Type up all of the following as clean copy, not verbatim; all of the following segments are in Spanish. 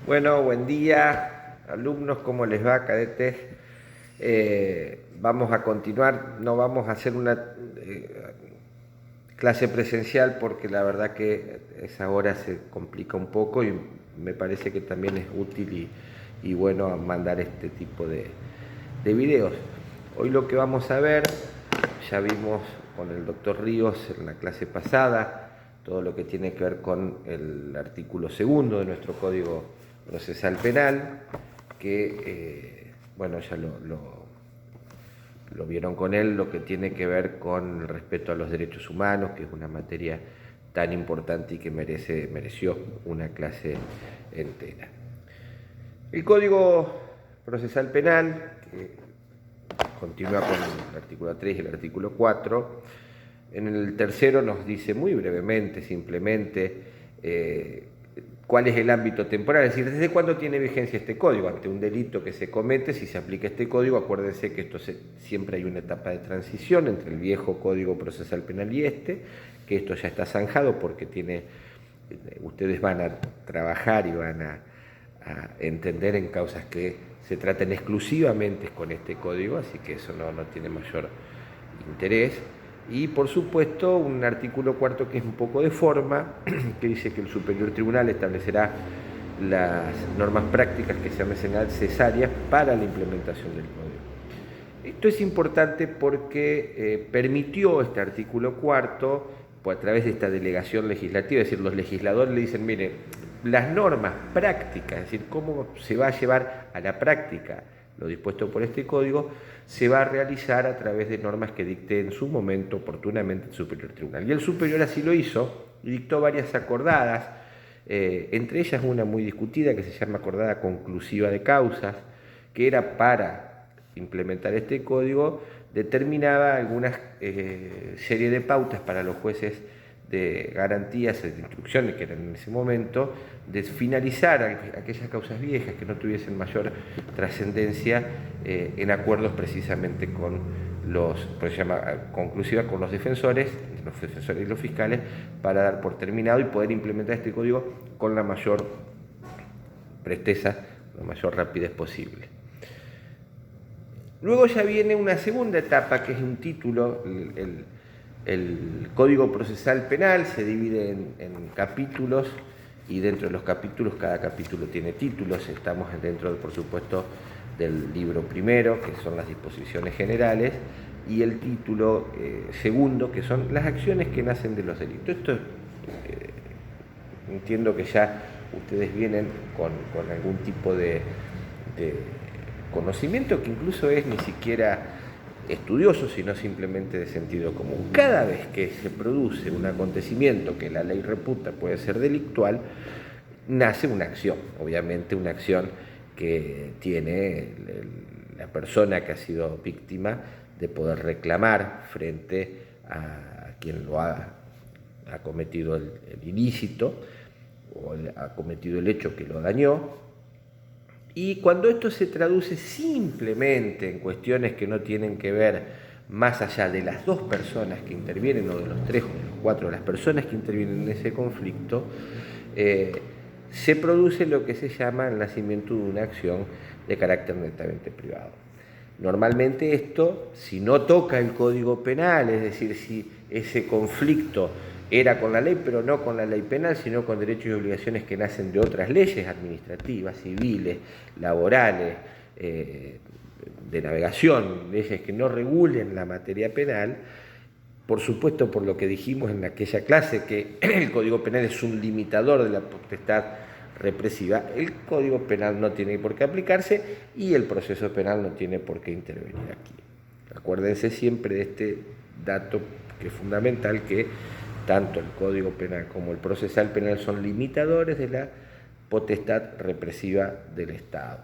Bueno, buen día, alumnos, ¿cómo les va, cadetes? Vamos a continuar, no vamos a hacer una clase presencial porque la verdad que esa hora se complica un poco y me parece que también es útil y bueno mandar este tipo de videos. Hoy lo que vamos a ver, ya vimos con el doctor Ríos en la clase pasada, todo lo que tiene que ver con el artículo segundo de nuestro Código Procesal Penal, que bueno, ya lo vieron con él, lo que tiene que ver con el respeto a los derechos humanos, que es una materia tan importante y que mereció una clase entera. El Código Procesal Penal, que continúa con el artículo 3 y el artículo 4, en el tercero nos dice muy brevemente, simplemente, cuál es el ámbito temporal, es decir, desde cuándo tiene vigencia este código. Ante un delito que se comete, si se aplica este código, acuérdense que siempre hay una etapa de transición entre el viejo Código Procesal Penal y que esto ya está zanjado porque ustedes van a trabajar y van a entender en causas que se traten exclusivamente con este código, así que eso no tiene mayor interés. Y por supuesto un artículo cuarto que es un poco de forma, que dice que el Superior Tribunal establecerá las normas prácticas que sean necesarias para la implementación del código. Esto es importante porque permitió este artículo cuarto, a través de esta delegación legislativa, es decir, los legisladores le dicen, mire, las normas prácticas, es decir, cómo se va a llevar a la práctica lo dispuesto por este código, se va a realizar a través de normas que dicte en su momento oportunamente el Superior Tribunal. Y el Superior así lo hizo y dictó varias acordadas, entre ellas una muy discutida que se llama acordada conclusiva de causas, que era para implementar este código, determinaba algunas serie de pautas para los jueces de garantías, de instrucciones que eran en ese momento, de finalizar aquellas causas viejas que no tuviesen mayor trascendencia en acuerdos precisamente con pues se llama conclusiva con los defensores y los fiscales, para dar por terminado y poder implementar este código con la mayor presteza, la mayor rapidez posible. Luego ya viene una segunda etapa, que es un título. El Código Procesal Penal se divide en capítulos, y dentro de los capítulos, cada capítulo tiene títulos. Estamos dentro, por supuesto, del libro primero, que son las disposiciones generales, y el título segundo, que son las acciones que nacen de los delitos. Esto entiendo que ya ustedes vienen con algún tipo de conocimiento que incluso es ni siquiera estudioso, sino simplemente de sentido común. Cada vez que se produce un acontecimiento que la ley reputa puede ser delictual, nace una acción, obviamente una acción que tiene la persona que ha sido víctima de poder reclamar frente a quien lo ha cometido el ilícito o ha cometido el hecho que lo dañó. Y cuando esto se traduce simplemente en cuestiones que no tienen que ver más allá de las dos personas que intervienen, o de los tres o de los cuatro de las personas que intervienen en ese conflicto, se produce lo que se llama el nacimiento de una acción de carácter netamente privado. Normalmente esto, si no toca el Código Penal, es decir, si ese conflicto era con la ley, pero no con la ley penal, sino con derechos y obligaciones que nacen de otras leyes administrativas, civiles, laborales, de navegación, leyes que no regulen la materia penal, por supuesto, por lo que dijimos en aquella clase, que el Código Penal es un limitador de la potestad represiva, el Código Penal no tiene por qué aplicarse y el proceso penal no tiene por qué intervenir aquí. Acuérdense siempre de este dato que es fundamental, que tanto el Código Penal como el Procesal Penal son limitadores de la potestad represiva del Estado.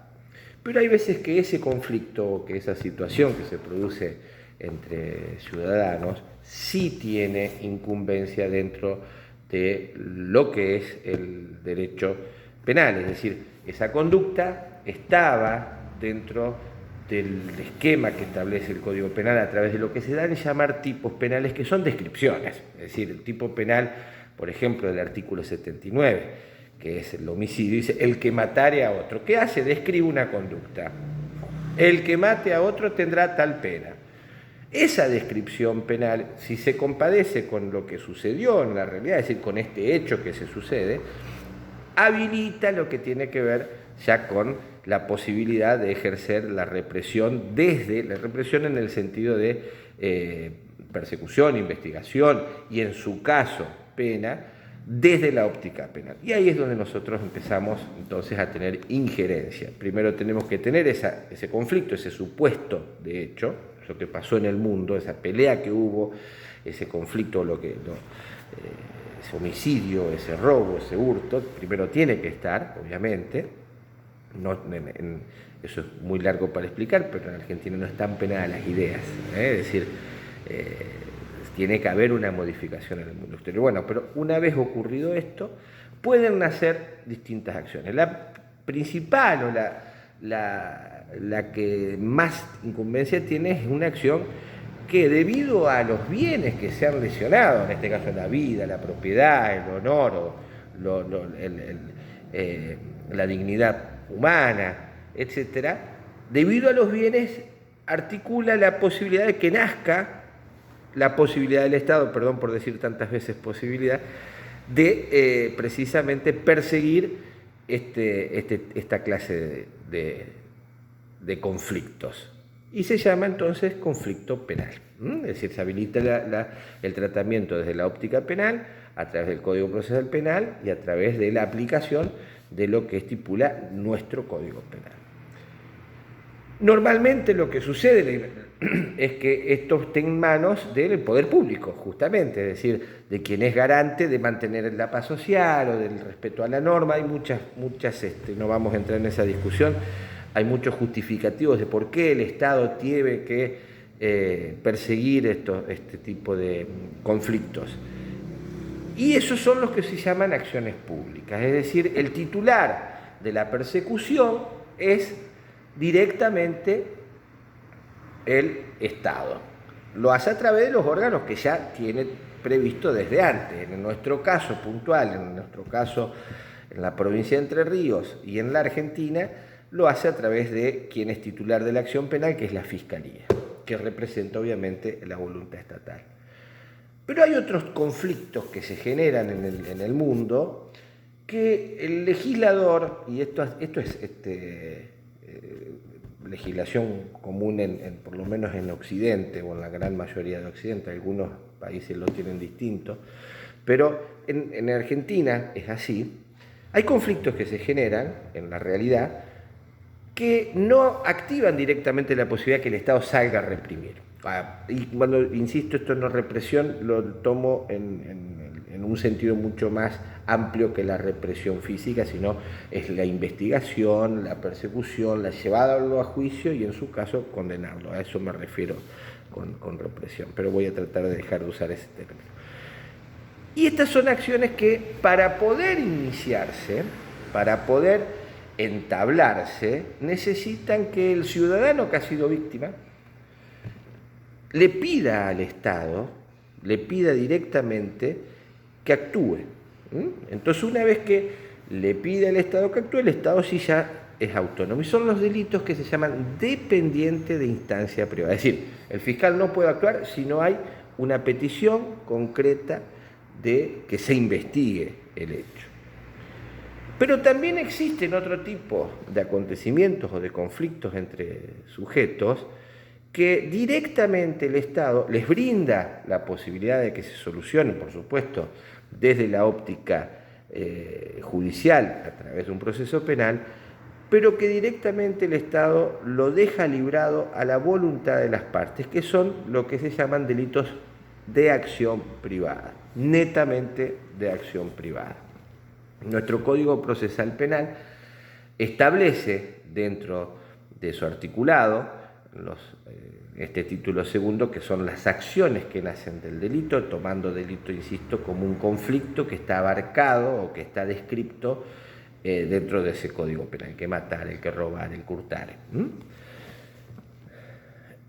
Pero hay veces que ese conflicto, que esa situación que se produce entre ciudadanos, sí tiene incumbencia dentro de lo que es el derecho penal, es decir, esa conducta estaba dentro del esquema que establece el Código Penal a través de lo que se dan a llamar tipos penales, que son descripciones, es decir, el tipo penal, por ejemplo, del artículo 79, que es el homicidio, dice el que matare a otro. ¿Qué hace? Describe una conducta. El que mate a otro tendrá tal pena. Esa descripción penal, si se compadece con lo que sucedió en la realidad, es decir, con este hecho que se sucede, habilita lo que tiene que ver ya con la posibilidad de ejercer la represión en el sentido de persecución, investigación y en su caso pena, desde la óptica penal. Y ahí es donde nosotros empezamos entonces a tener injerencia. Primero tenemos que tener ese conflicto, ese supuesto de hecho, lo que pasó en el mundo, esa pelea que hubo, ese conflicto, ese homicidio, ese robo, ese hurto, primero tiene que estar, obviamente. Eso es muy largo para explicar, pero en Argentina no están penadas las ideas, es decir, tiene que haber una modificación en el mundo exterior. Bueno, pero una vez ocurrido esto, pueden nacer distintas acciones. La principal o la que más incumbencia tiene es una acción que, debido a los bienes que se han lesionado, en este caso la vida, la propiedad, el honor, la dignidad humana, etc., debido a los bienes articula la posibilidad de que nazca la posibilidad del Estado, perdón por decir tantas veces posibilidad, de precisamente perseguir esta clase de conflictos. Y se llama entonces conflicto penal. Es decir, se habilita el tratamiento desde la óptica penal, a través del Código Procesal Penal y a través de la aplicación de lo que estipula nuestro Código Penal. Normalmente lo que sucede es que esto esté en manos del poder público, justamente, es decir, de quien es garante de mantener la paz social o del respeto a la norma. Hay muchas, no vamos a entrar en esa discusión, hay muchos justificativos de por qué el Estado tiene que perseguir este tipo de conflictos. Y esos son los que se llaman acciones públicas, es decir, el titular de la persecución es directamente el Estado. Lo hace a través de los órganos que ya tiene previsto desde antes. En nuestro caso puntual, en nuestro caso en la provincia de Entre Ríos y en la Argentina, lo hace a través de quien es titular de la acción penal, que es la Fiscalía, que representa obviamente la voluntad estatal. Pero hay otros conflictos que se generan en el mundo que el legislador, y esto es legislación común por lo menos en Occidente o en la gran mayoría de Occidente, algunos países lo tienen distinto, pero en Argentina es así. Hay conflictos que se generan en la realidad que no activan directamente la posibilidad que el Estado salga a reprimir. Y cuando insisto, esto no es represión, lo tomo en un sentido mucho más amplio que la represión física, sino es la investigación, la persecución, la llevarlo a juicio y en su caso condenarlo. A eso me refiero con represión, pero voy a tratar de dejar de usar ese término. Y estas son acciones que, para poder iniciarse, para poder entablarse, necesitan que el ciudadano que ha sido víctima le pida al Estado, le pida directamente que actúe. Entonces, una vez que le pide al Estado que actúe, el Estado sí ya es autónomo. Y son los delitos que se llaman dependientes de instancia privada. Es decir, el fiscal no puede actuar si no hay una petición concreta de que se investigue el hecho. Pero también existen otro tipo de acontecimientos o de conflictos entre sujetos que directamente el Estado les brinda la posibilidad de que se solucionen, por supuesto, desde la óptica judicial a través de un proceso penal, pero que directamente el Estado lo deja librado a la voluntad de las partes, que son lo que se llaman delitos de acción privada, netamente de acción privada. Nuestro Código Procesal Penal establece dentro de su articulado este título segundo, que son las acciones que nacen del delito, tomando delito, insisto, como un conflicto que está abarcado o que está descrito dentro de ese Código Penal, el que matar, el que robar, el que hurtar.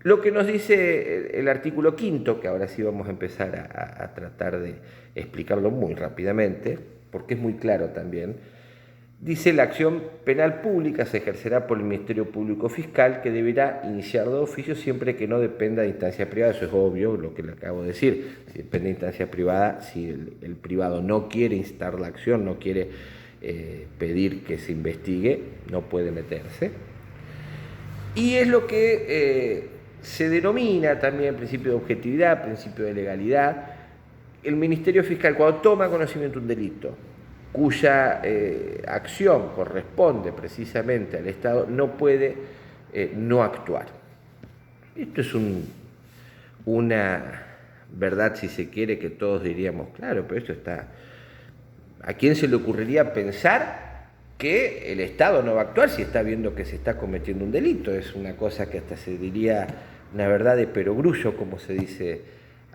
Lo que nos dice el artículo quinto, que ahora sí vamos a empezar a tratar de explicarlo muy rápidamente, porque es muy claro también, Dice: la acción penal pública se ejercerá por el Ministerio Público Fiscal, que deberá iniciar de oficio siempre que no dependa de instancia privada. Eso es obvio, lo que le acabo de decir. Si depende de instancia privada, si el privado no quiere instar la acción, no quiere pedir que se investigue, no puede meterse. Y es lo que se denomina también principio de objetividad, principio de legalidad. El Ministerio Fiscal, cuando toma conocimiento de un delito cuya acción corresponde precisamente al Estado, no puede no actuar. Esto es una verdad, si se quiere, que todos diríamos, claro, pero esto está... ¿A quién se le ocurriría pensar que el Estado no va a actuar si está viendo que se está cometiendo un delito? Es una cosa que hasta se diría una verdad de perogrullo, como se dice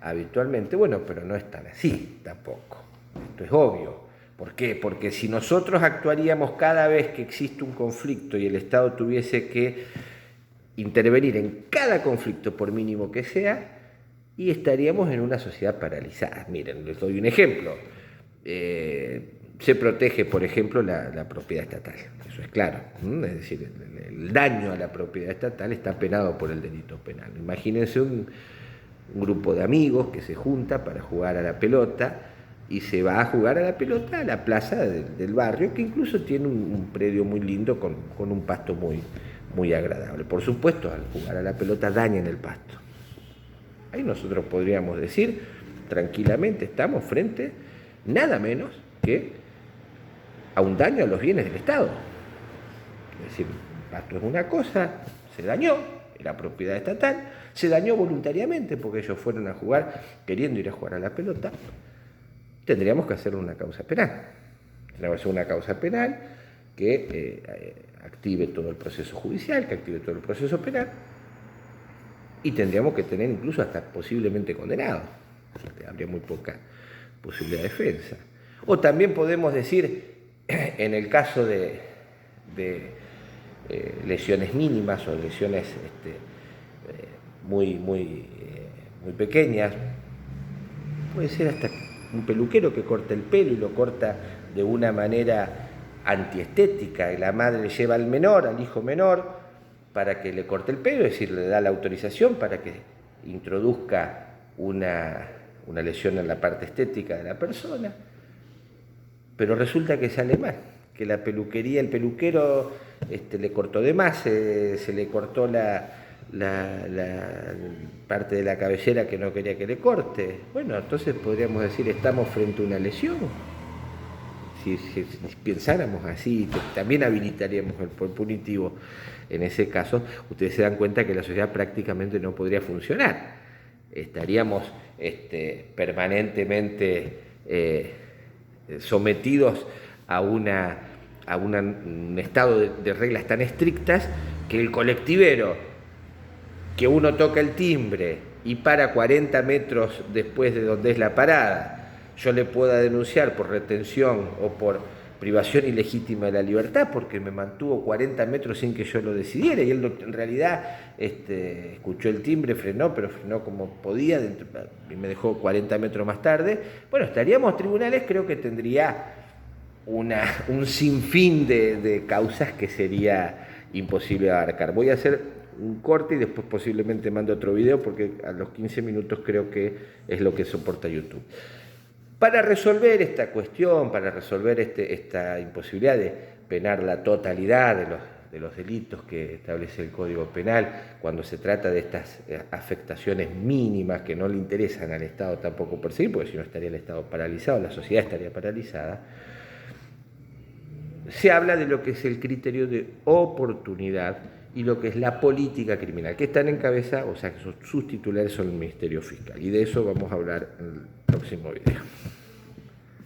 habitualmente. Bueno, pero no es tan así tampoco. Esto es obvio. ¿Por qué? Porque si nosotros actuaríamos cada vez que existe un conflicto y el Estado tuviese que intervenir en cada conflicto, por mínimo que sea, y estaríamos en una sociedad paralizada. Miren, les doy un ejemplo. Se protege, por ejemplo, la propiedad estatal. Eso es claro. Es decir, el daño a la propiedad estatal está penado por el delito penal. Imagínense un grupo de amigos que se junta para jugar a la pelota y se va a jugar a la pelota a la plaza del barrio, que incluso tiene un predio muy lindo con un pasto muy agradable. Por supuesto, al jugar a la pelota dañan el pasto. Ahí nosotros podríamos decir tranquilamente, estamos frente nada menos que a un daño a los bienes del Estado. Es decir, el pasto es una cosa, se dañó, era propiedad estatal, se dañó voluntariamente porque ellos fueron a jugar queriendo ir a jugar a la pelota. Tendríamos que hacer una causa penal. Tendríamos que hacer una causa penal que active todo el proceso judicial, que active todo el proceso penal, y tendríamos que tener incluso hasta posiblemente condenados. Habría muy poca posibilidad de defensa. O también podemos decir, en el caso de lesiones mínimas o lesiones muy pequeñas, puede ser hasta un peluquero que corta el pelo y lo corta de una manera antiestética, y la madre lleva al menor, al hijo menor, para que le corte el pelo, es decir, le da la autorización para que introduzca una lesión en la parte estética de la persona, pero resulta que sale mal, que la peluquería, el peluquero le cortó de más, se le cortó la parte de la cabellera que no quería que le corte. Bueno, entonces podríamos decir, estamos frente a una lesión. Si pensáramos así, también habilitaríamos el poder punitivo. En ese caso, ustedes se dan cuenta que la sociedad prácticamente no podría funcionar. Estaríamos permanentemente sometidos a un estado de reglas tan estrictas que el colectivero, que uno toca el timbre y para 40 metros después de donde es la parada, yo le pueda denunciar por retención o por privación ilegítima de la libertad porque me mantuvo 40 metros sin que yo lo decidiera, y él en realidad escuchó el timbre, frenó, pero frenó como podía y me dejó 40 metros más tarde. Bueno, estaríamos tribunales, creo que tendría un sinfín de causas que sería imposible abarcar. Voy a hacer un corte y después posiblemente mando otro video porque a los 15 minutos creo que es lo que soporta YouTube. Para resolver esta cuestión, para resolver esta imposibilidad de penar la totalidad de los delitos que establece el Código Penal, cuando se trata de estas afectaciones mínimas que no le interesan al Estado tampoco perseguir, porque si no estaría el Estado paralizado, la sociedad estaría paralizada, se habla de lo que es el criterio de oportunidad y lo que es la política criminal, que están en cabeza, o sea, que sus titulares son el Ministerio Fiscal. Y de eso vamos a hablar en el próximo video.